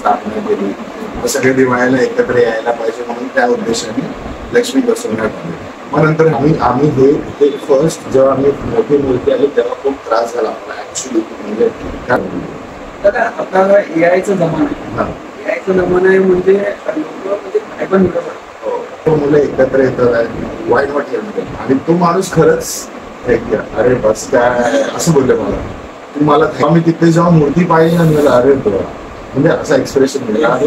स्थापना केली. सगळे दिवाळीला एकत्र यायला पाहिजे म्हणून त्या उद्देशाने लक्ष्मी बसवण्यात आली. मग नंतर आम्ही हे फर्स्ट जेव्हा आम्ही मोठी मूर्ती आली तेव्हा खूप त्रास झाला आम्हाला ऍक्च्युली. म्हणजे दादा आता एआयचा जमाना आहे. एआयचा जमाना आहे म्हणजे लोक म्हणजे काय पण मुलं एकत्र येतात. वाईट वाटलं आणि तो माणूस खरंच अरे बस काय असं बोलले मला. तुम्हाला मी तिथे जाऊन मूर्ती पाहिली आणि मला अरे म्हणजे असं एक्सप्रेशन मिळालं.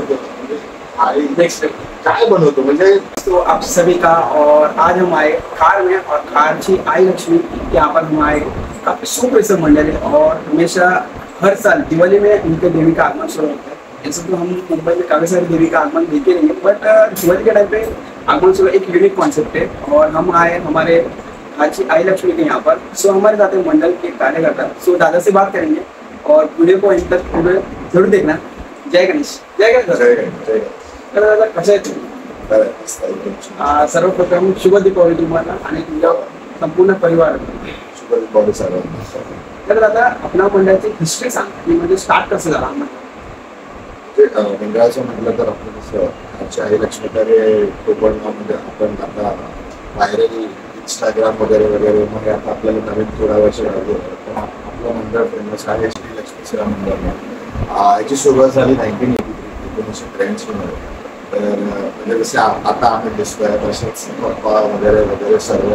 नेक्स्ट काय बनवतो म्हणजे. तो आप सभी का और आज हम आए कार में और कार की आई लक्ष्मी यहाँ पर हम आए काफी सुप्रसिद्ध मंडल है और हमेशा हर साल दिवाली में उनके देवी का आगमन शुरू होता है. जैसे तो हम मुंबई में काफी सारे देवी का आगमन देखे नहीं है बट दिवाली के टाइम पे आगमन शुरू एक यूनिक कॉन्सेप्ट है और हम आए हमारे आज आई लक्ष्मी के यहाँ पर. सो हमारे साथ मंडल के कार्यकर्ता सो दादा से बात करेंगे और वीडियो को इन तक पूरे जरूर देखना. जय गणेश. जय गणेश. दादा कसं आहे तुम्ही. सर्वप्रथम शुभ दीपावली तुम्हाला आणि तुमच्या संपूर्ण परिवार. शुभ दीपावली सर्वांना. तर दादा आपल्या मंडळाची हिस्ट्री सांगा म्हणजे स्टार्ट कसं झाला. मंडळाचं म्हटलं तर आपण कसं आमच्या आई लक्ष्मीकडे कोकणमध्ये आपण आता व्हायरल इंस्टाग्राम वगैरे वगैरे मग आता आपल्याला नवीन थोडा वर्ष लागलो. पण आपलं मंडळ फेमस आहे श्री लक्ष्मी सेवा मंडळ. याची सुरुवात झाली 1983 मध्ये. तर म्हणजे जसे आता आम्ही दिसतोय तसेच पप्पा वगैरे वगैरे सर्व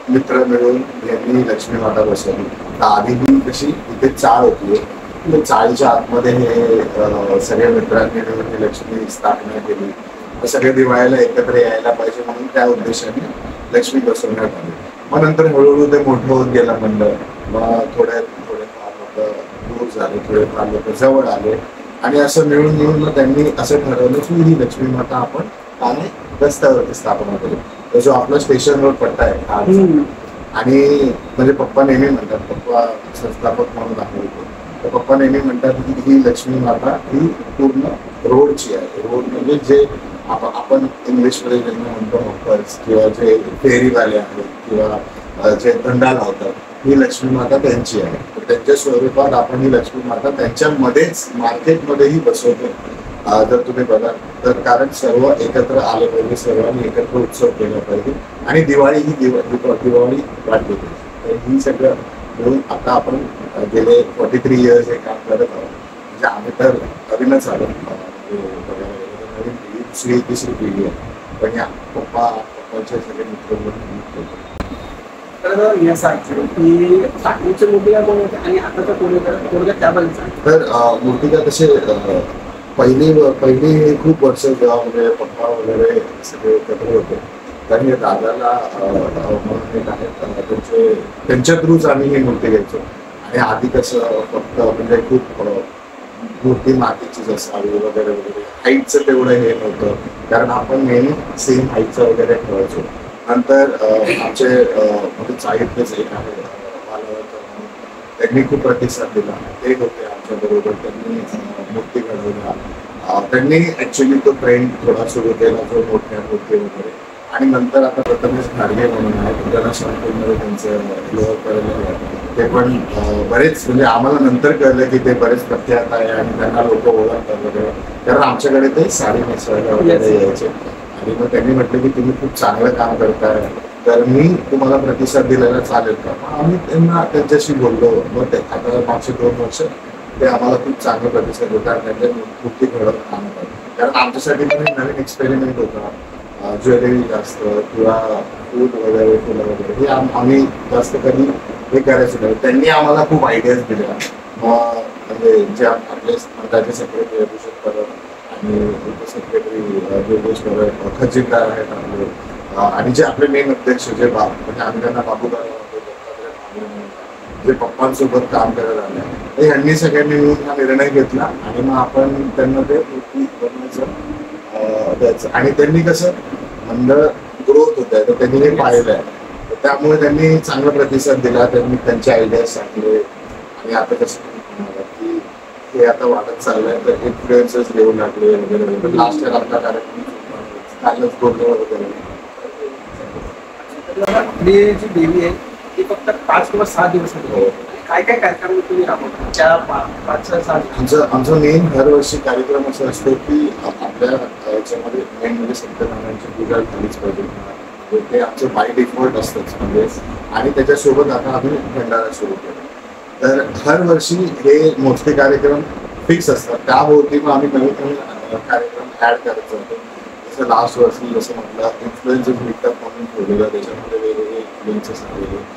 मित्र मिळून यांनी लक्ष्मी माता बसवली. तर आधी ही कशी इथे चाळ होती. चाळीच्या आतमध्ये हे सगळ्या मित्रांनी मिळून ही लक्ष्मी स्थापना केली. तर सगळे दिवाळीला एकत्र यायला पाहिजे म्हणून त्या उद्देशाने लक्ष्मी बसवण्यात आली. मग नंतर हळूहळू ते मोठं होत गेलं मंडळ. मग थोडेफार लोक दूर झाले, थोडेफार लोक जवळ आले आणि असं मिळून मग त्यांनी असं ठरवलं की ही लक्ष्मी माता आपण ठाणे रस्त्यावरती स्थापना करू. तर जो आपला स्टेशन रोड पट्टा आहे आज आणि म्हणजे पप्पा नेहमी म्हणतात, पप्पा संस्थापक म्हणून आहे तर पप्पा नेहमी म्हणतात की ही लक्ष्मी माता ही पूर्ण रोडची आहे. रोड म्हणजे जे आपण इंग्लिशमध्ये ज्यांना म्हणतो हॉकर्स किंवा जे फेरीवाले आहेत किंवा जे धंदा लावतात ही लक्ष्मी माता त्यांची आहे. तर त्यांच्या स्वरूपात आपण ही लक्ष्मी माता त्यांच्यामध्येच मार्केटमध्येही बसवतो. जर तुम्ही बघा तर कारण सर्व एकत्र आले पाहिजे, सर्वांनी एकत्र उत्सव केला पाहिजे आणि दिवाळी ही दिवाळी वाटली पाहिजे. तर ही सगळं मिळून आता आपण गेले 43 इयर्स हे काम करत आहोत. म्हणजे आम्ही तर नवीनच आलो, नवीन पिढी दुसरी तिसरी पिढी आहे. पण या पप्पाचे सगळे मित्र तर यासाठी की टाकणीची मूर्तिका कोण होते आणि आताचा कोण होतं त्याबद्दल. तर मूर्तिका तसे पहिली खूप वर्ष जेव्हा म्हणजे पप्पा वगैरे सगळे एकत्र होते कारण हे दादाला म्हणून एक आहेत त्यांच्या थ्रूच आम्ही ही मूर्ती घ्यायचो. आणि आधी कसं फक्त म्हणजे खूप मूर्ती मातीचीच असावी वगैरे वगैरे. हाईटचं तेवढं हे नव्हतं कारण आपण नेहमी सेम हाईटचं वगैरे ठेवायचो. नंतर आमचे म्हणजे चाळीतलेच एक आहे त्यांनी खूप प्रतिसाद दिला. ते होते आमच्या बरोबर. त्यांनी मूर्ती घडवल्या. त्यांनी ऍक्च्युली तो ट्रेंड थोडा सुरू केला जो मोठ्या मूर्ती वगैरे. आणि नंतर आता प्रथमेश घाडगे म्हणून आहे इंटरनॅशनल फिल्ममध्ये त्यांचं लोअर करायला ते पण बरेच म्हणजे आम्हाला नंतर कळलं की ते बरेच प्रख्यात आहे आणि त्यांना लोक ओळखतात वगैरे. कारण आमच्याकडे ते साडी नेसवायला वगैरे यायचे आणि मग त्यांनी म्हटलं की तुम्ही खूप चांगलं काम करताय तर मी तुम्हाला प्रतिसाद दिलेला चालेल का. आम्ही त्यांच्याशी बोललो. मग ते आता मागचे 2 वर्ष ते आम्हाला खूप चांगलं प्रतिसाद देतात. त्यांच्या मूर्ती घडवत काम करतात कारण आमच्यासाठी पण एक नवीन एक्सपेरिमेंट होता. ज्वेलरी जास्त किंवा फूड वगैरे फुलं वगैरे हे आम्ही जास्त कधी हे करायचं नाही. त्यांनी आम्हाला खूप आयडियाज दिल्या. मग म्हणजे जे आपले मंडळाचे सेक्रेटरी अभिषेक परब आणि उपसेक्रेटरी योगेश परब खजिनदार आहेत आपले आणि जे आपले मेन अध्यक्ष जे म्हणजे आम्ही त्यांना बाबूदार जे पप्पांसोबत काम करायला आले ह्यांनी सगळ्यांनी मिळून हा निर्णय घेतला आणि मग आपण त्यांना ते मूर्ती बनवायचं द्यायचं. आणि त्यांनी कसं मंडळ ग्रोथ होत आहे तर त्यांनी हे पाहिलं आहे त्यामुळे त्यांनी चांगला प्रतिसाद दिला. त्यांनी त्यांचे आयडियाज सांगले आणि आता कसं की हे आता वाढत चाललंय तर इन्फ्लुएन्सर्स घेऊ लागले वगैरे वगैरे. लास्ट इयर आपला कार्यक्रम कालच बोललो वगैरे. आपली जी देवी आहे ती फक्त 5 किंवा 6 दिवस काय काय कार्यक्रम तुम्ही राबवता त्या 5-6 आमचा मेन दरवर्षी कार्यक्रम असा असतो की आपल्या याच्यामध्ये मेन म्हणजे सत्यनारायणची पूजा झालीच पाहिजे. ते आमचं बाय डिफॉल्ट असतंच म्हणजे. आणि त्याच्यासोबत आता आम्ही भंडारा सुरू केला. तर हर वर्षी हे मोठे कार्यक्रम फिक्स असतात. त्याभोवती मग आम्ही नवीन नवीन कार्यक्रम ऍड करत जातो. जसं लास्ट वर्षी जसं म्हटलं इन्फ्लुएन्सर्स मीटअप म्हणून ठेवलेलं, त्याच्यामध्ये वेगवेगळे इन्फ्लुएन्सर्स आलेले.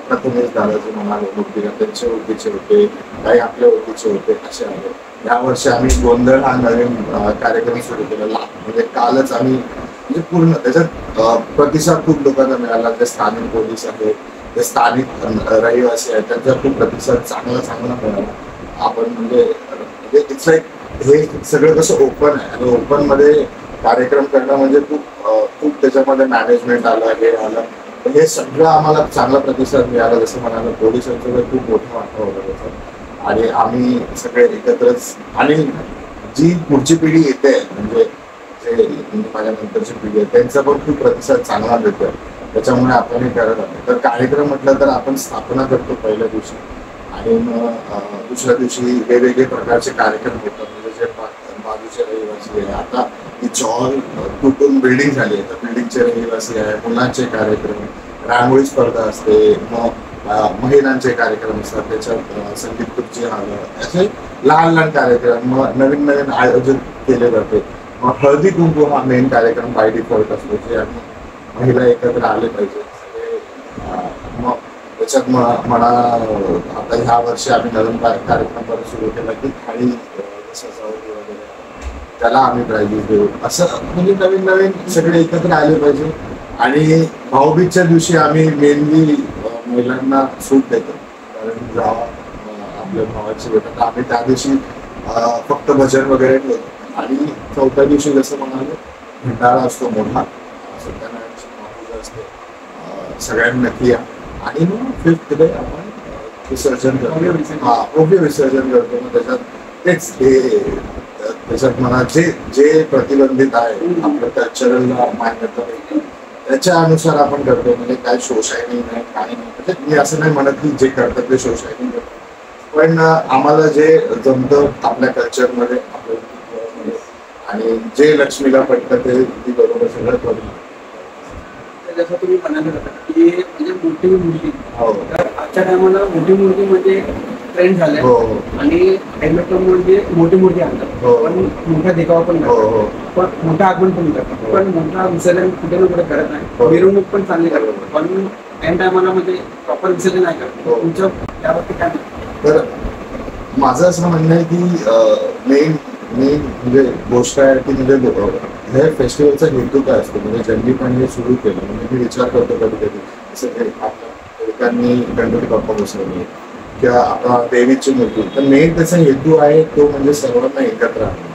प्रथमेश दादाचे म्हणाले होते, त्यांचे ओळखीचे होते, काही आपल्या ओळखीचे होते, असे आले. यावर्षी आम्ही गोंधळ हा नवीन कार्यक्रम सुरू केला. म्हणजे कालच आम्ही म्हणजे पूर्ण त्याच्यात प्रतिसाद खूप लोकांना मिळाला. जे स्थानिक पोलीस आहेत, जे स्थानिक रहिवासी आहेत, त्यांचा खूप प्रतिसाद चांगला मिळाला. आपण म्हणजे इट्स लाईक हे सगळं कसं ओपन आहे आणि ओपन मध्ये कार्यक्रम करणं म्हणजे खूप त्याच्यामध्ये मॅनेजमेंट आलं, हे आलं. हे सगळं आम्हाला चांगला प्रतिसाद मिळाला. जसं म्हणाला पोलिसांचं खूप मोठा वाटा होता त्याचा. आणि आम्ही सगळे एकत्रच आणि जी पुढची पिढी येते म्हणजे जे माझ्या नंतरची पिढी आहे त्यांचा पण खूप प्रतिसाद चांगला मिळतोय. त्याच्यामुळे आपण हे करत आहोत. तर कार्यक्रम म्हटलं तर आपण स्थापना करतो पहिल्या दिवशी आणि मग दुसऱ्या दिवशी वेगवेगळे प्रकारचे कार्यक्रम होतात. म्हणजे जे बाजूचे रहिवासी आहे, आता ही चॉल तुटून बिल्डिंग झाली आहे, तर बिल्डिंगचे रहिवासी आहे, मुलांचे कार्यक्रम, रांगोळी स्पर्धा असते, मग महिलांचे कार्यक्रम असतात, त्याच्यात संगीत खुर्ची आलं, असे लहान कार्यक्रम मग नवीन आयोजित केले जाते. मग हळदी कुंकू हा मेन कार्यक्रम बाय डिफॉल्ट असतो, जे आम्ही महिला एकत्र आले पाहिजे सगळे. मग त्याच्यात म्हणा आता ह्या वर्षी आम्ही नवीन कार्यक्रम सुरू केला की थाळी सजावटी वगैरे त्याला आम्ही प्राइजेस देऊ. असं म्हणजे नवीन सगळे एकत्र आले पाहिजे. आणि भाऊबीजच्या दिवशी आम्ही मेनली महिलांना सूट देतो, कारण जेव्हा आपल्या भावाची भेटत आम्ही त्या दिवशी फक्त भजन वगैरे ठेवतो. आणि चौथ्या दिवशी जसं म्हणाले भंडारा असतो मोठा, सत्यनारायणची महापूजा असते, सगळ्यांना नक्की या. आणि मग 5th डे आपण विसर्जन करतो, भव्य विसर्जन करतो. मग त्याच्यात तेच हे त्याच्यात म्हणा जे प्रतिबंधित आहे आपलं कल्चरला मान्यता त्याच्या अनुसार आपण करतो. म्हणजे काय शोषायनी नाही, काही नाही. म्हणजे मी असं नाही म्हणत की जे करतात ते शोषायनी करतात, पण आम्हाला जे जमतं आपल्या कल्चरमध्ये आपल्या आणि जे लक्ष्मीला पटतं ते ती बरोबर सगळं करून. जसं तुम्ही म्हणाले की म्हणजे मोठी मूर्ती, तर आजच्या टायमाला मोठी मूर्ती म्हणजे ट्रेंड झालाय. आणि हेल्मेट म्हणजे मोठी मूर्ती आणतात, पण मोठा देखावा पण करतात, पण मोठं आगमन पण करतात, पण मोठा विसर्जन कुठे ना कुठे करत नाही. मिरवणूक पण चांगली करतात, पण एन टायमाला म्हणजे प्रॉपर विसर्जन नाही करत. तुमच्या त्यावरती काय? तर माझं असं म्हणणं आहे की मेन म्हणजे गोष्ट आहे की म्हणजे हे फेस्टिवलचा हेतू काय असतो. म्हणजे ज्यांनी पण हे सुरू केलं, म्हणजे मी विचार करतो कधी जसं आपल्या लोकांनी गणपती बाप्पा बसवले किंवा आता देवीची मूर्ती, तर मेन त्याचा हेतू आहे तो म्हणजे सर्वांना एकत्र आणणे.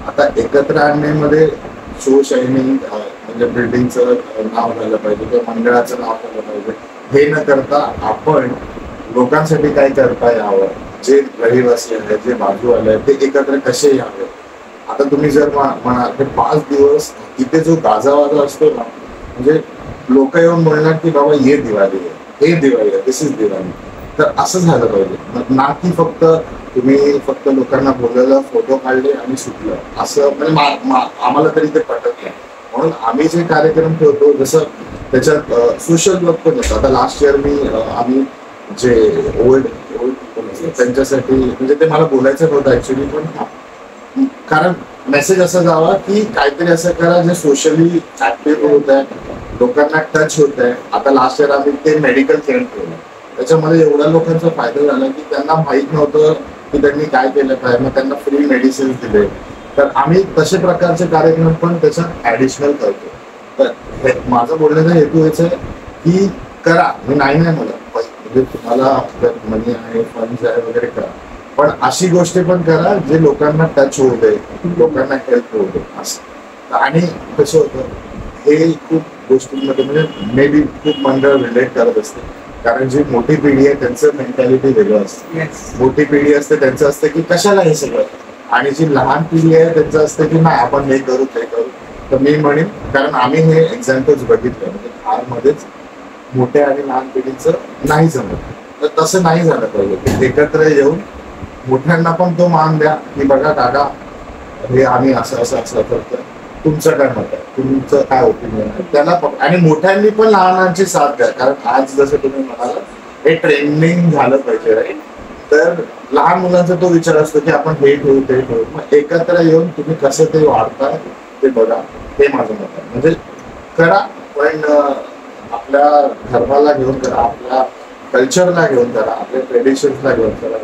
आता एकत्र आणण्यामध्ये शोशाहीने म्हणजे बिल्डिंगचं नाव झालं पाहिजे किंवा मंडळाचं नाव झालं पाहिजे, हे न करता आपण लोकांसाठी काय करता यावं. जे रहिवासी आहेत, जे बाजू आले आहेत, ते एकत्र कसे यावे. आता तुम्ही जर म्हणाल तर 5 दिवस इथे जो गाजावाजा असतो ना, म्हणजे लोक येऊन म्हणणार की बाबा ये दिवाळी आहे, हे दिवाळी आहे, दिस इज दिवाळी. तर असं झालं पाहिजे ना की तुम्ही फक्त लोकांना बोलायला फोटो काढले आणि सुटलं, असं म्हणजे आम्हाला तरी ते पटत नाही. म्हणून आम्ही जे कार्यक्रम ठेवतो जसं त्याच्यात सोशल वर्क पण होतं. आता लास्ट इयर आम्ही जे ओल्ड त्यांच्यासाठी म्हणजे ते मला बोलायचं नव्हतं ऍक्च्युली, पण कारण मेसेज असा जावा की काहीतरी असं करा जे सोशली ऍक्टिव्ह होत आहे, लोकांना टच होत आहे. आता लास्ट इयर आम्ही ते मेडिकल कॅम्प केलं, त्याच्यामध्ये एवढ्या लोकांचा फायदा झाला की त्यांना माहीत नव्हतं की त्यांनी काय केलं काय, मग त्यांना फ्री मेडिसिन दिले. तर आम्ही तसे प्रकारचे कार्यक्रम पण त्याच्यात ऍडिशनल करतो. तर माझं बोलण्याचा हेतू हेच आहे की करा, मी नाही म्हणत म्हणजे तुम्हाला मनी आहे, फंड्स आहे वगैरे करा, पण अशी गोष्टी पण करा जे लोकांना टच होऊ दे, लोकांना हेल्प होऊ दे असं. आणि कसं होतं हे खूप गोष्टींमध्ये म्हणजे मे बी खूप मंडळ रिलेट करत असते, कारण जी मोठी पिढी आहे त्यांचं मेंटॅलिटी वेगळं असतं. मोठी पिढी असते त्यांचं असतं की कशाला हे सगळं, आणि जी लहान पिढी आहे त्यांचं असतं की नाही आपण हे करू ते करू. तर मी म्हणेन, कारण आम्ही हे एक्झाम्पल्स बघितलं म्हणजे फारमध्येच मोठ्या आणि लहान पिढीचं नाही जमत, तर तसं नाही झालं पाहिजे. एकत्र येऊन मोठ्यांना पण तो मान द्या की बघा काका हे आम्ही असं असं असं करतोय, तुमचं काय मत आहे, तुमचं काय ओपिनियन आहे त्याला आणि मोठ्यांनी पण लहानांची साथ द्या. कारण आज जसं तुम्ही म्हणाला हे ट्रेंडिंग झालं पाहिजे राईट. तर लहान मुलांचा तो विचार असतो की आपण हे ठेवू ते ठेवू, मग एकत्र येऊन तुम्ही कसं ते वाढताय ते बघा, हे माझं मत आहे. म्हणजे करा पण आपल्या धर्माला घेऊन करा, आपल्या कल्चरला घेऊन करा, आपल्या ट्रेडिशन्सला घेऊन करा.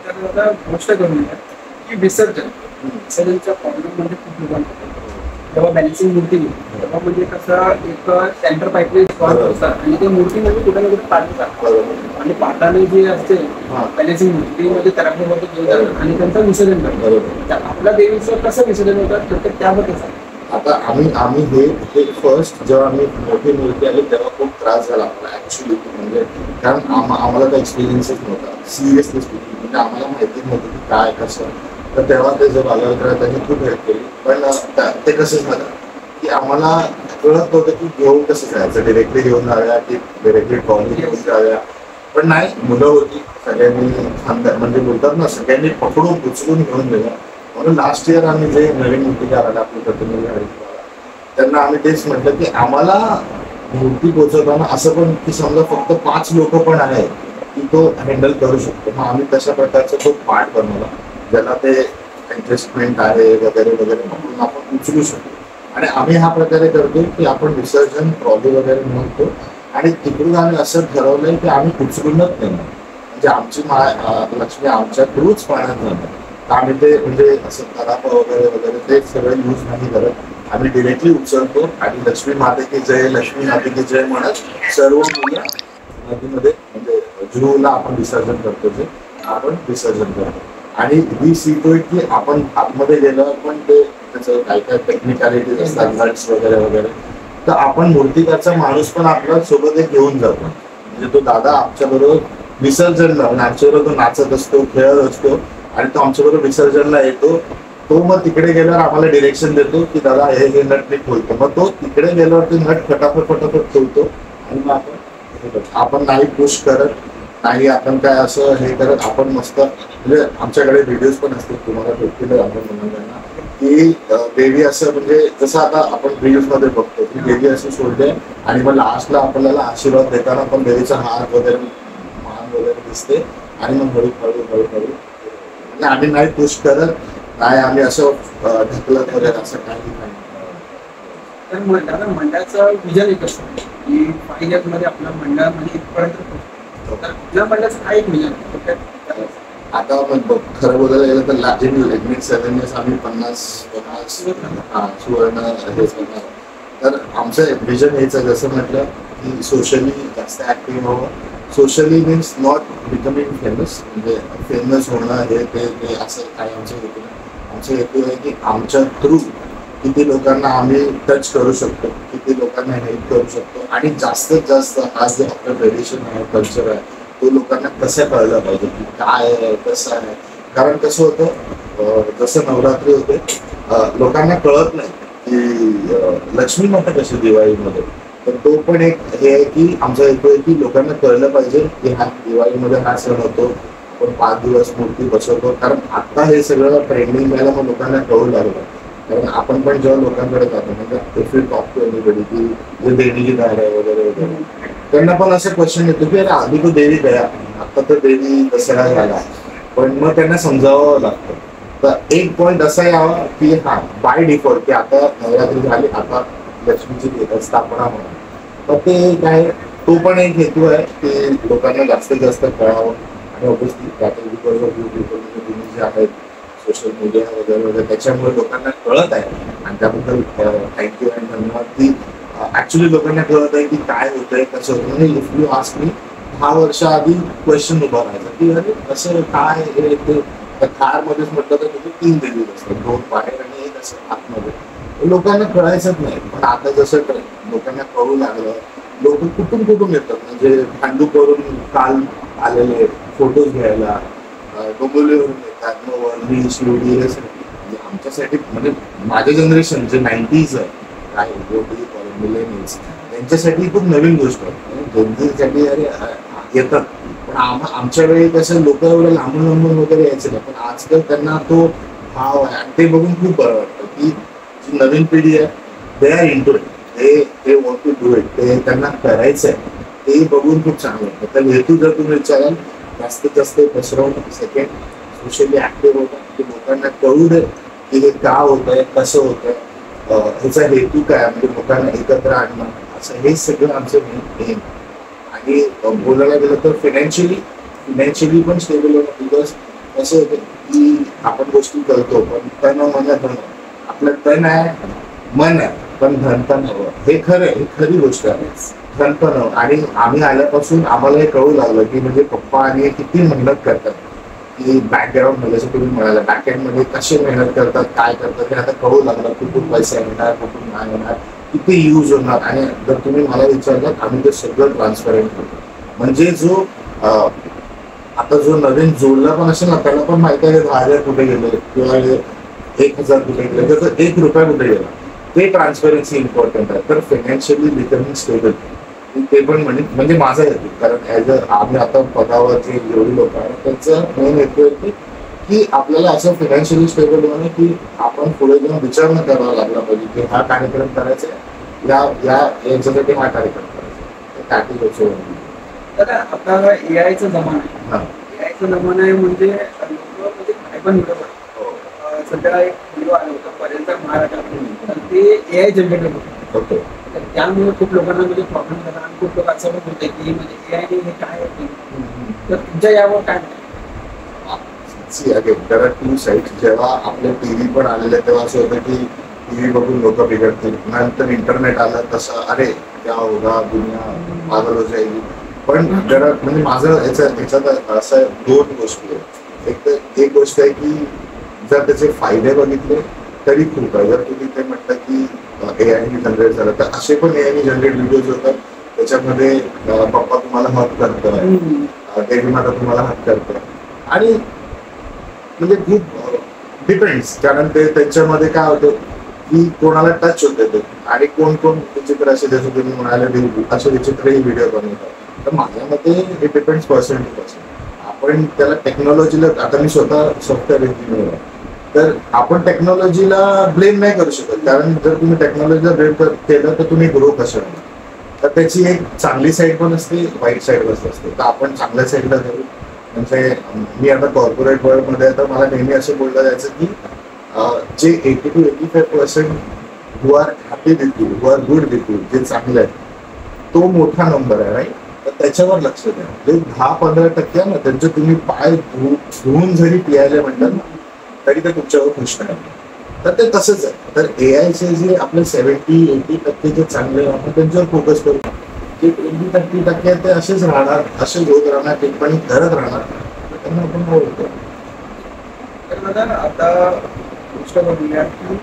तर आता गोष्ट करून की विसर्जनचा प्रॉब्लेम म्हणजे खूप लोकांना जेव्हा बॅलन्सिंग मूर्ती घेतो तेव्हा म्हणजे कसं एक सेंटर पाईपलाईन स्पॉट असतात आणि ते मूर्ती म्हणजे कुठे ना कुठे पाडली जातात आणि पाटाने जे असते बॅलन्सिंग मूर्ती म्हणजे तरंगमध्ये घेऊन जातात आणि त्यांचं विसर्जन करतात. आपल्या देवीचं कसं विसर्जन होतं तर त्याबद्दल आता आम्ही हे फर्स्ट जेव्हा आम्ही मोठी मूर्ती आली तेव्हा खूप त्रास झाला आम्हाला ऍक्च्युली. म्हणजे कारण आम्हाला काही एक्सपिरियन्सच नव्हता सिरियसली स्पीकिंग. म्हणजे आम्हाला माहिती नव्हतं की काय कसं. तर तेव्हा ते जो बालवकर त्यांनी खूप हेल्प केली. पण ते कसं झालं की आम्हाला कळत नव्हतं की घेऊन कसं जायचं, डिरेक्टली घेऊन जाव्या की डिरेक्टली ट्रॉली घेऊन जाव्या. पण नाही, मुलं होती सगळ्यांनी म्हणजे बोलतात ना सगळ्यांनी पकडून उचलून घेऊन गेल्या. म्हणून लास्ट इयर आम्ही जे नवीन मूर्तिकार आला आपली प्रतिनिधी त्यांना आम्ही तेच म्हटलं की आम्हाला मूर्ती पोहोचवताना असं पण की समजा फक्त 5 लोक पण आहेत की तो हँडल करू शकतो. मग आम्ही तशा प्रकारचा तो पार्ट बनवला ज्याला ते ऍडजस्टमेंट आहे वगैरे वगैरे म्हणून आपण उचलू शकतो. आणि आम्ही हा प्रकारे करतो की आपण विसर्जन ट्रॉली वगैरे म्हणतो आणि तिकडून आम्ही असं ठरवलंय की आम्ही उचलूनच नाही, म्हणजे आमची लक्ष्मी आमच्या थ्रूच पाण्यात जाणार. आम्ही ते म्हणजे असं तलाव वगैरे वगैरे ते सगळं यूज नाही करत. आम्ही डिरेक्टली उचलतो आणि लक्ष्मी माते की जय, लक्ष्मी माते की जय म्हणत सर्व मुलं नदीमध्ये म्हणजे जुहूला आपण विसर्जन करतो, जे आपण विसर्जन करतो. आणि ही सीटोय की आपण आतमध्ये गेल्यावर पण ते त्याचं काय काय टेक्निकॅलिटीज असतात घट्स वगैरे वगैरे, तर आपण मूर्तिकारचा माणूस पण आपल्या सोबत एक घेऊन जातो. म्हणजे तो दादा आमच्या बरोबर विसर्जनला आमच्याबरोबर तो नाचत असतो, खेळत असतो आणि तो आमच्याबरोबर विसर्जनला येतो. तो मग तिकडे गेल्यावर आम्हाला डिरेक्शन देतो की दादा हे नट नीट खोलतो. मग तो तिकडे गेल्यावर ते नट फटाफट फटाफट खोलतो आणि मग आपण नाही पुश करत नाही, आपण काय असं हे करत. आपण मस्त म्हणजे आमच्याकडे व्हिडिओज पण असतात, तुम्हाला भेटतील आपण म्हणून की देवी असं म्हणजे जसं आता आपण रील्स मध्ये बघतो की देवी असं सोडते आणि मग लास्टला आपल्याला आशीर्वाद देताना पण देवीचा हात वगैरे मान वगैरे दिसते आणि मग हळू हळू म्हणजे आम्ही नाही पुश करत नाही, आम्ही असं ढकलत वगैरे असं काही नाही. तर मंडळाचं विजन एक असतं की 5 years मध्ये आपल्या मंडळामध्ये इथपर्यंत पोहोचतो. तर आपल्या मंडळाचं काय एक विजन आता मग खरं बोलायला गेलं तर लॅजिंग 7 years आम्ही 50 सुवर्ण हेच करणार. तर आमचं विजन हेच आहे, जसं म्हटलं की सोशली जास्त ऍक्टिव्ह व्हावं. Socially means not becoming famous, म्हणजे फेमस होणं हे ते असं काय आमचं हेतू नाही. आमचं हेतू आहे की आमच्या थ्रू किती लोकांना आम्ही टच करू शकतो, किती लोकांना हेल्प करू शकतो आणि जास्तीत जास्त हा जो आपलं ट्रेडिशन आहे, कल्चर आहे, तो लोकांना कसं कळलं पाहिजे की काय आहे कसं आहे. कारण कसं होतं जसं नवरात्री होते लोकांना कळत नाही की लक्ष्मी माता कशी दिवाळीमध्ये. तर तो पण एक हे आहे की आमचा हेतू आहे की लोकांना कळलं पाहिजे की हा दिवाळीमध्ये हा सण होतो, आपण 5 दिवस मूर्ती बसवतो. कारण आता हे सगळं ट्रेंडिंग व्हायला मग लोकांना कळू लागलं. कारण आपण पण जेव्हा लोकांकडे जातो म्हणजे if you talk to anybody की जे देवी दार आहे वगैरे वगैरे, त्यांना पण असं क्वेश्चन येतो की अरे आधी तो देवी गया, आता तर देवी दसरा झाला. पण मग त्यांना समजावं लागतं. तर एक पॉईंट असा यावा की हा बाय डिफॉल्ट की आता नवरात्री झाली, आता लक्ष्मीची स्थापना म्हणून. तर ते काय तो पण एक हेतू आहे की लोकांना जास्तीत जास्त कळावं. आणि obviously because of you people तुम्ही जे आहेत सोशल मीडिया वगैरे वगैरे त्याच्यामुळे लोकांना कळत आहे आणि त्याबद्दल थँक्यू आणि धन्यवाद की ऍक्च्युली लोकांना कळत आहे की काय होतंय कसं होतं. म्हणजे इफ यू आस्क मी 10 वर्ष आधी क्वेश्चन उभा राहायचा की अरे असं काय हे ते खारमध्येच म्हटलं तर तिथे 3 देवी असतात, 2 बाहेर आणि 1 असं आतमध्ये. लोकांना कळायचंच नाही. पण आता जसं लोकांना कळू लागलं, लोक कुठून येतात म्हणजे भांडूपवरून काल आलेले फोटोज घ्यायला, डोंबिवलीवरून येतात, वरली शिवडी हे सगळं. म्हणजे आमच्यासाठी म्हणजे माझं जनरेशन जे 90s आहे काय मिलेनियल्स त्यांच्यासाठी खूप नवीन गोष्ट आहे. जनतेसाठी अरे येतात. पण आमच्या वेळी कसं लोक एवढे लांबून लांबून वगैरे यायचे नाही, पण आजकाल त्यांना तो भाव आहे आणि ते बघून खूप बरं वाटतं की जी नवीन पिढी आहे दे आर इंटू इट, ते वॉन्ट टू डू इट, ते त्यांना करायचं आहे, ते बघून खूप चांगलं वाटतं. तर हेतू जर तुम्ही विचाराल जास्तीत जास्त पसरवणं, सेकंड सोशली ऍक्टिव्ह होतं की लोकांना कळू दे की हे का होत आहे, कसं होत आहे, ह्याचा हेतू काय, म्हणजे लोकांना एकत्र आणणं, असं हे सगळं आमचं मेन. आणि बोलायला गेलं तर फिनान्शियली पण स्टेबल होणं, बिकॉज कसं होतं की आपण गोष्टी करतो पण तन मन धन, आपलं तन आहे मन आहे पण धन पण हवं, हे खरं आहे, ही खरी गोष्ट आहे. धन पण हवं. आणि आम्ही आल्यापासून आम्हाला हे कळू लागलं की म्हणजे पप्पा आणि किती मेहनत करतात, की बॅकग्राऊंड मध्ये जसं तुम्ही म्हणाला बॅकएंड मध्ये कशी मेहनत करतात, काय करतात, हे आता कळू लागलं. कुठून पैसे येणार, कुठून नाही येणार, किती यूज होणार. आणि जर तुम्ही मला विचारलं आम्ही ते सगळं ट्रान्सपरंट करतो. म्हणजे जो आता जो नवीन जोडला पण असेल ना त्याला पण माहिती आहे 10,000 कुठे गेले किंवा 1,000 कुठे गेले, त्याचा 1 रुपया कुठे गेला, ते ट्रान्सपरन्सी इम्पॉर्टंट आहे. तर फायनान्शियली बिकमिंग स्टेबल ते पण म्हणजे माझा हेतू, कारण ऍज अ आम्ही आता पदावर जे जेवढी लोक आहेत त्यांचं मेन हेतू आहे की आपल्याला असं फायनान्शियली स्टेबल होणं की आपण पुढे जाऊन विचार न करावा लागला पाहिजे की हा कार्यक्रम करायचा आहे, याच्यासाठी हा कार्यक्रम करायचा आहे. तर आता एआयचा जमाना आहे. एआयचा जमाना आहे म्हणजे लोक म्हणजे काय पण व्हिडिओ बनवतात. सध्या एक व्हिडिओ आला होता पर्यंत महाराष्ट्रात, तर ते एआय जनरेटेड होतं. तर त्यामुळे खूप लोकांना म्हणजे प्रॉब्लेम झाला आणि खूप लोक असं पण होते की म्हणजे एआय हे काय आहे. तर तुमच्या यावर काय there are two sides. जेव्हा आपले टीव्ही पण आलेले तेव्हा असं होतं की टीव्ही बघून लोक बिघडतील, नंतर इंटरनेट आलं तसं अरे क्या होगा, दुनिया पागल हो जाएगी. पण जरा म्हणजे माझं याच्यात असं 2 गोष्टी आहेत. एक तर एक गोष्ट आहे की जर त्याचे फायदे बघितले तरी खूप आहे. जर तुम्ही ते म्हटलं की एआयने जनरेट झालं तर असे पण एआयने जनरेट व्हिडिओज होतात त्याच्यामध्ये पप्पा तुम्हाला हक करतं, देवी माता तुम्हाला हक करतं. आणि म्हणजे खूप डिपेंड्स, कारण ते त्यांच्यामध्ये काय होतं की कोणाला टच होते ते, आणि कोण कोण विचित्र असे जसं तुम्ही म्हणाले असे विचित्रही व्हिडिओ बनवतात. तर माझ्या मते हे डिपेंड्स पर्सन टू पर्सन. आपण त्याला टेक्नॉलॉजीला, आता मी स्वतः सॉफ्टवेअर इंजिनियर आहे, तर आपण टेक्नॉलॉजीला ब्लेम नाही करू शकत, कारण जर तुम्ही टेक्नॉलॉजीला ब्लेम केलं तर तुम्ही ग्रो कसं होणार. तर त्याची एक चांगली साईड पण असते, वाईट साईड पण असते. तर आपण चांगल्या साईडला जाऊ. म्हणजे मी आता कॉर्पोरेट वर्ल्ड मध्ये तर मला नेहमी असं बोललं जायचं की जे 80 to 85% who are happy with you, who are good with you, जे चांगलं आहे तो मोठा नंबर आहे, राईट. तर त्याच्यावर लक्ष द्या. जे 10-15% आहे ना त्यांचे तुम्ही पाय धुवून जरी पियायला म्हणतात ना तरी ते तुमच्यावर खुश नाही. तर ते तसंच आहे. तर एआयचे जे आपले 70-80% जे चांगले आपण त्यांच्यावर फोकस करू. जे 20-30% ते असेच राहणार, असेच होत राहणार, टिप्पणी करत राहणार, तर त्यांना आपण ओळखतो. तर बघा आता गोष्ट बघूया की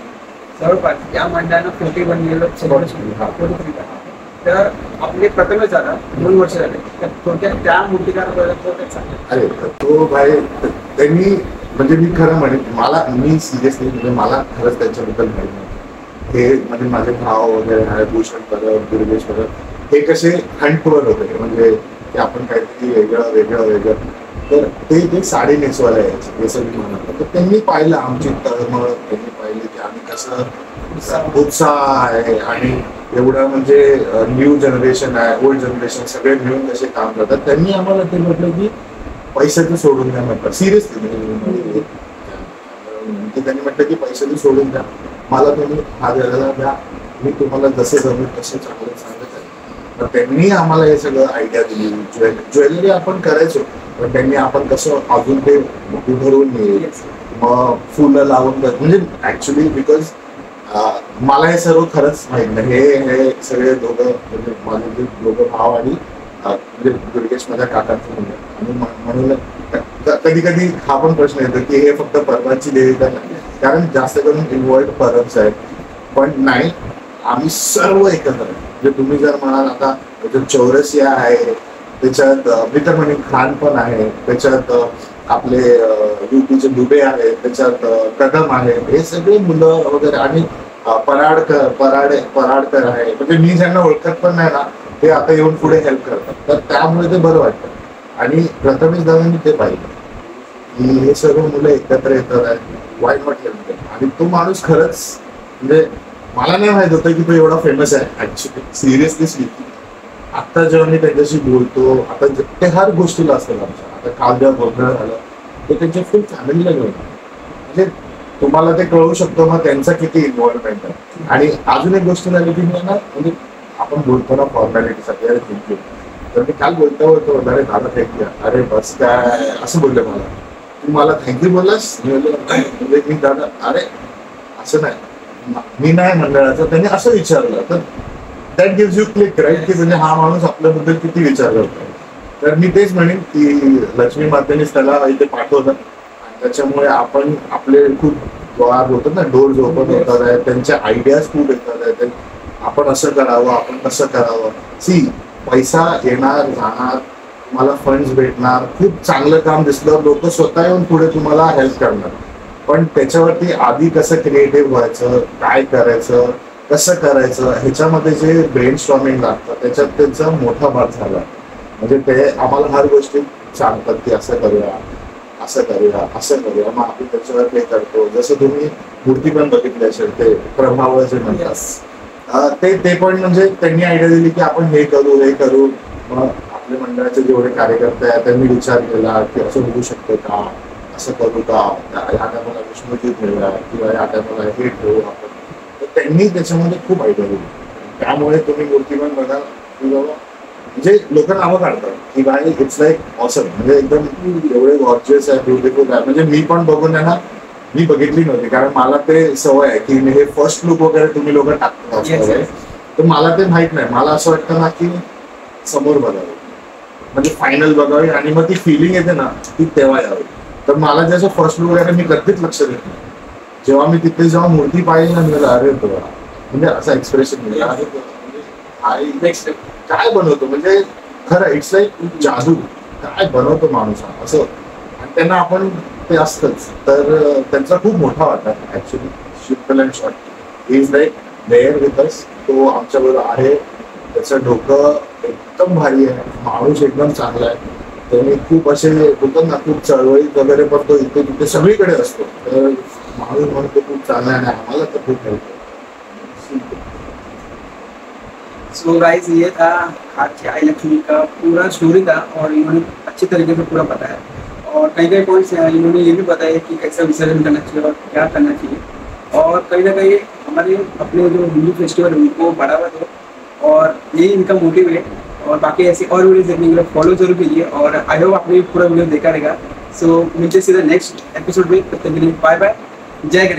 जवळपास या मंडळानं 40 बनलेलं 43. तर आपले प्रथमच झाला 2 वर्ष झाले. तर थोडक्यात त्या मूर्तिकाराबद्दल अरे तो भाई त्यांनी म्हणजे मी खरं म्हणेन मी सिरियसली म्हणजे मला खरंच त्यांच्याबद्दल माहिती नाही. हे म्हणजे माझे भाव वगैरे आहे, भूषण परब, दुर्गेश परब, हे कसे हंटवर होते, म्हणजे की आपण काहीतरी वेगळं. तर ते साडी नेसवायला यायचे जसं मी म्हणतो. तर त्यांनी पाहिलं आमची तळमळ, त्यांनी पाहिलं की आम्ही कसं उत्साह आहे आणि एवढं म्हणजे न्यू जनरेशन आहे, ओल्ड जनरेशन सगळे मिळून कसे काम करतात. त्यांनी आम्हाला ते म्हटलं की पैशाचं सोडून द्या म्हटलं, सिरियसली त्यांनी म्हटलं की पैशाचं सोडून द्या, मला तुम्ही हा द्यायला द्या, मी तुम्हाला जसं जमेल तसं चांगलं सांगत आहे. तर त्यांनी आम्हाला हे सगळं आयडिया दिली. ज्वेलरी आपण करायचो, पण त्यांनी आपण कसं अजून ते उभरून येईल, मग फुलं लावून म्हणजे ऍक्च्युली बिकॉज मला हे सर्व खरंच माहित नाही. हे सगळे दोघं म्हणजे माझे जे दोघं भाव आणि म्हणजे दुर्गेश माझ्या काकांचं म्हणलं, आणि म्हणून कधी हा पण प्रश्न येतो की हे फक्त परबाची देविका नाही, कारण जास्त करून इन्व्हॉल्ड परब्स आहेत. पण नाही, आम्ही सर्व एकत्र. म्हणजे तुम्ही जर म्हणाल आता त्याच्यात चौरसिया आहे, त्याच्यात मी तर म्हणेन खान पण आहे, त्याच्यात आपले युपीचे दुबे आहेत, त्याच्यात कदम आहे, हे सगळे मुलं वगैरे, आणि पराडकर आहे. म्हणजे मी ज्यांना ओळखत पण नाही ना ते आता येऊन पुढे हेल्प करतात. तर त्यामुळे ते बरं वाटतं. आणि प्रथमेश दादांनी ते पाहिलं की हे सर्व मुलं एकत्र येतात आहे, वाय नॉट हेल्प देम. आणि तो माणूस खरंच म्हणजे मला नाही माहित होतं की तो एवढा फेमस आहे ऍक्च्युली, सिरियसली स्पीकिंग. आता जेव्हा मी त्यांच्याशी बोलतो, आता ते हर गोष्टीला असतात आमच्या. आता काल जेव्हा बोलणं झालं ते त्यांच्या फुल फॅमिलीला घेऊन म्हणजे तुम्हाला ते कळू शकतो मग त्यांचा किती इन्व्हॉल्वमेंट आहे. आणि अजून एक गोष्ट झाली की मी ना म्हणजे आपण बोलतो ना फॉर्मॅलिटीसाठी, अरे थँक्यू. तर मी काल बोलतो अरे दादा थँक्यू, अरे बस काय असं बोलले मला. तू मला थँक्यू बोललास? मी म्हणजे मी दादा अरे असं नाही, मी नाही मंडळाचं, त्यांनी असं विचारलं तर that gives you click right, की म्हणजे हा माणूस आपल्याबद्दल किती विचार करतो. तर मी तेच म्हणेन की लक्ष्मी मातेनेच त्याला इथे पाठवलं आणि त्याच्यामुळे आपण आपले खूप द्वार होतात ना, डोर्स ओपन होतात आहे, त्यांच्या आयडियाज खूप येतात आहे. आपण असं करावं, आपण कसं करावं. सी पैसा येणार जाणार, तुम्हाला फंड्स भेटणार, खूप चांगलं काम दिसलं, लोक स्वतः येऊन पुढे तुम्हाला हेल्प करणार. पण त्याच्यावरती आधी कसं क्रिएटिव्ह व्हायचं, काय करायचं, कसं करायचं, ह्याच्यामध्ये जे ब्रेन स्टॉर्मिंग लागतं त्याच्यात त्यांचा मोठा भाग झाला. म्हणजे ते आम्हाला हर गोष्टी सांगतात की असं करूया, असं करूया, असं करूया, मग आपण त्याच्यावर हे करतो. जसं तुम्ही मूर्ती पण बघितली असेल, ते प्रभाव जे म्हणतात ते पण म्हणजे त्यांनी आयडिया दिली की आपण हे करू हे करू. मग आपल्या मंडळाचे जेवढे कार्यकर्ते आहेत त्यांनी विचार केला की असं होऊ शकतं का, असं करू का, या टायमाला विष्णूजी ठेवूया किंवा या टायमाला हे ठेवू आपण. तर त्यांनी त्याच्यामध्ये खूप आयडिया दिली. त्यामुळे तुम्ही मूर्ती पण बघा की बाबा म्हणजे लोक नावं काढतात की बाय इट्स लाईक ऑसम, म्हणजे एकदम एवढे गॉर्जियस आहे, ब्युटिफुल आहे. म्हणजे मी पण बघून आहे ना, मी बघितली नव्हती कारण मला ते सवय आहे की हे फर्स्ट लुक वगैरे तुम्ही लोक टाकता, तर मला ते माहित नाही. मला असं वाटतं ना की समोर बघावे, म्हणजे फायनल बघावी आणि मग ती फिलिंग येते ना ती तेव्हा यावी. तर मला ज्याचं फर्स्ट लुक वगैरे मी कधीच लक्ष देत नाही. जेव्हा मी तिथे जेव्हा मूर्ती पाहिली ना, मी अरे बघा म्हणजे असं एक्सप्रेशन मिळालं, अरे म्हणजे नेक्स्ट काय बनवतो, म्हणजे खरं इट्स लाईक जादू, काय बनवतो माणूस असं. आणि त्यांना आपण ते असतंच. तर त्यांचा खूप मोठा वाटा actually. Simple and short is like there with us. तो आमच्याबरोबर आहे, त्याचं डोकं एकदम भारी आहे, माणूस एकदम चांगला आहे. त्यांनी खूप असे बोलतात ना, खूप चळवळीत वगैरे पण तो इथे तिथे सगळीकडे असतो. तर माणूस म्हणतो खूप चांगला आहे आणि आम्हाला तर खूप हेल्प. सो गाइस, ये था खाद की आई लक्ष्मी का पूरा स्टोरी था और इन्होंने अच्छी तरीके से पूरा बताया. और कई कई पॉइंट्स इन्होंने ये भी बताया कि कैसा विसर्जन करना चाहिए और क्या करना चाहिए. और कहीं ना कहीं हमारे अपने जो हिंदू फेस्टिवल उनको बढ़ावा दो, और यही इनका मोटिव है. और बाकी ऐसी और वीडियोस देखने के लिए फॉलो जरूर कीजिए. और आई होप आपने पूरा वीडियो देखा रहेगा. सो मिलते सीधा नेक्स्ट एपिसोड में. तब तक के लिए बाय बाय. जय गणेश.